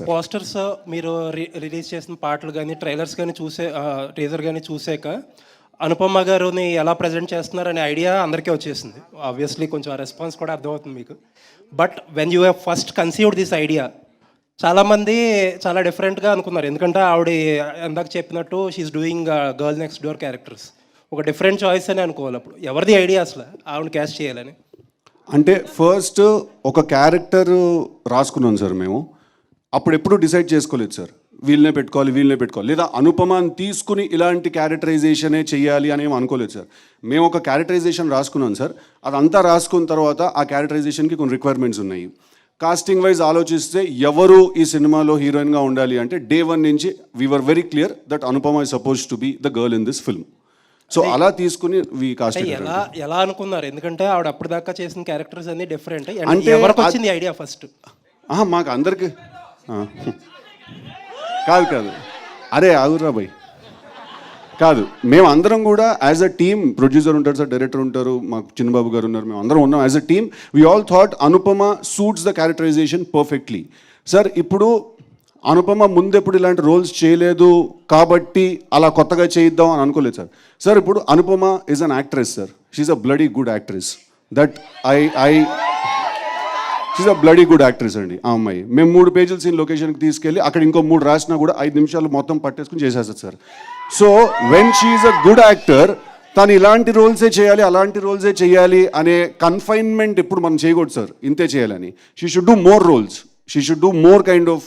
Posters మీరు release చేసిన పాటలు కానీ ట్రైలర్స్ కానీ టీజర్ కానీ చూసాక అనుపమ గారుని ఎలా ప్రజెంట్ చేస్తున్నారనే ఐడియా అందరికీ వచ్చేసింది. ఆబ్వియస్లీ కొంచెం ఆ రెస్పాన్స్ కూడా అర్థమవుతుంది మీకు. But when you have first conceived this idea, చాలామంది చాలా డిఫరెంట్గా అనుకున్నారు. ఎందుకంటే ఆవిడ ఎందాక చెప్పినట్టు she's doing girl next door characters, ఒక డిఫరెంట్ చాయిస్ అని అనుకోవాలి. అప్పుడు ఎవరిది ఐడియా అసలు ఆవిడ క్యాస్ట్ చేయాలని? అంటే ఫస్ట్ ఒక క్యారెక్టర్ రాసుకున్నాం సార్ మేము. అప్పుడు ఎప్పుడు డిసైడ్ చేసుకోలేదు సార్, వీళ్ళనే పెట్టుకోవాలి లేదా అనుపమాని తీసుకుని ఇలాంటి క్యారెక్టరైజేషనే చెయ్యాలి అని ఏం అనుకోలేదు సార్. మేము ఒక క్యారెక్టరైజేషన్ రాసుకున్నాం సార్. అదంతా రాసుకున్న తర్వాత ఆ క్యారెక్టరైజేషన్కి కొన్ని రిక్వైర్మెంట్స్ ఉన్నాయి. కాస్టింగ్ వైజ్ ఆలోచిస్తే ఎవరు ఈ సినిమాలో హీరోయిన్గా ఉండాలి అంటే డే వన్ నుంచి we're very clear that Anupama is suppose to be the girl in this film. So అలా తీసుకుని ఎలా అనుకున్నారు? ఎందుకంటే ఆవిడ అప్పటిదాకా చేసిన క్యారెక్టర్స్ అన్ని డిఫరెంట్. అంటే ఎవరికి వచ్చింది ఐడియా ఫస్ట్? మాకు అందరికి కాదు అరే ఆగురా భయ్ కాదు, మేము అందరం కూడా యాజ్ అ టీమ్, ప్రొడ్యూసర్ ఉంటారు సార్, డైరెక్టర్ ఉంటారు, మాకు చిన్నబాబు గారు ఉన్నారు, మేము అందరం ఉన్నాం as a team. We all thought Anupama suits the characterization perfectly. Sir ఇప్పుడు అనుపమ ముందెప్పుడు ఇలాంటి రోల్స్ చేయలేదు కాబట్టి అలా కొత్తగా చేయిద్దాం అని అనుకోలేదు సార్. సార్ ఇప్పుడు Anupama is an actress sir, she's a bloody good actress. She's a bloody good actress అండి ఆ అమ్మాయి. మేము 3 పేజీల సీన్ లొకేషన్కి తీసుకెళ్ళి అక్కడ ఇంకో 3 రాసినా కూడా 5 నిమిషాలు మొత్తం పట్టేసుకుని చేసేస్తుంది sir. So when she's a good actor, తను ఇలాంటి రోల్సే చేయాలి అలాంటి రోల్సే చేయాలి అనే కన్ఫైన్మెంట్ ఎప్పుడు మనం చేయకూడదు సార్, ఇంతే చేయాలని. She should do more roles, she should do more kind of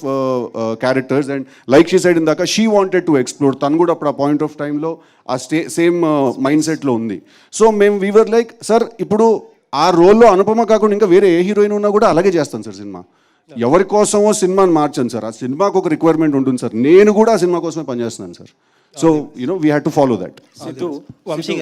characters. And like she said ఇందాక షీ వాంటెడ్ టు ఎక్స్ప్లోర్, తను కూడా అప్పుడు ఆ పాయింట్ ఆఫ్ టైంలో ఆ సేమ్ మైండ్ సెట్లో ఉంది. సో మేము వీవర్ లైక్ సార్ ఇప్పుడు ఆ రోల్లో అనుపమ కాకుండా ఇంకా వేరే ఏ హీరోయిన్ ఉన్నా కూడా అలాగే చేస్తాను సార్ సినిమా. ఎవరి కోసమో సినిమాని మార్చాను సార్, ఆ సినిమాకు ఒక రిక్వైర్మెంట్ ఉంటుంది సార్. నేను కూడా ఆ సినిమా కోసమే పనిచేస్తున్నాను sir. So we had to follow that. Vamshi గారు